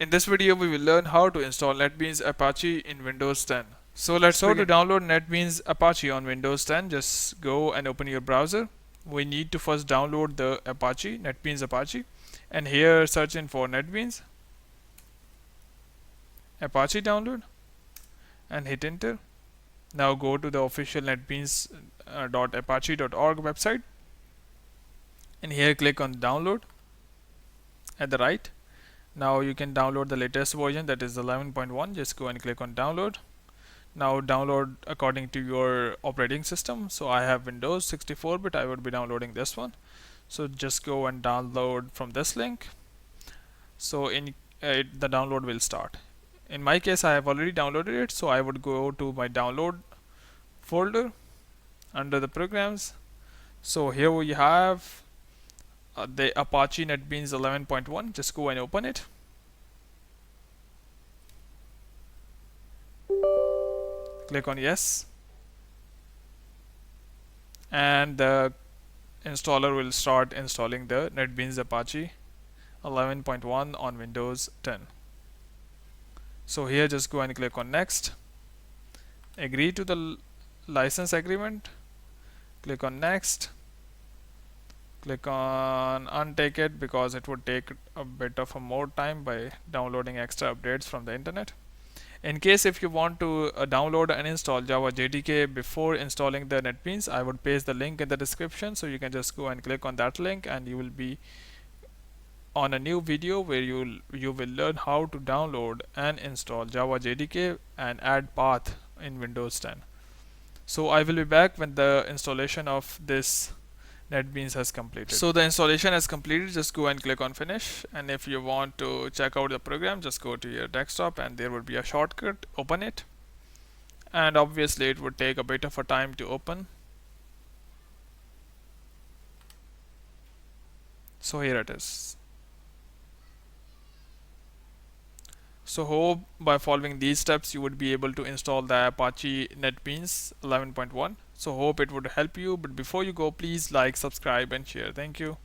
In this video, we will learn how to install Netbeans Apache in Windows 10. So let's begin. To download Netbeans Apache on Windows 10, just go and open your browser. We need to first download the Apache, Netbeans Apache, and here search in for Netbeans Apache download and hit enter. Now go to the official netbeans.apache.org website and here click on download at the right. Now you can download the latest version, that is 11.1. Just go and click on download. Now download according to your operating system. So I have Windows 64-bit, I would be downloading this one. So just go and download from this link. So the download will start. In my case, I have already downloaded it, so I would go to my download folder under the programs. So here we have the Apache Netbeans 11.1. Just go and open it. Click on yes, and the installer will start installing the Netbeans Apache 11.1 on Windows 10. So here just go and click on next, agree to the license agreement, click on next, click on untake it because it would take a bit of a more time by downloading extra updates from the internet. In case if you want to download and install Java JDK before installing the Netbeans, I would paste the link in the description, so you can just go and click on that link and you will be on a new video where you will learn how to download and install Java JDK and add path in Windows 10. So I will be back when the installation of this Netbeans has completed. So the installation has completed. Just go and click on finish, and if you want to check out the program, just go to your desktop and there would be a shortcut, open it, and obviously it would take a bit of a time to open. So here it is. So hope by following these steps you would be able to install the Apache Netbeans 11.1. So hope it would help you, but before you go, please like, subscribe and share. Thank you.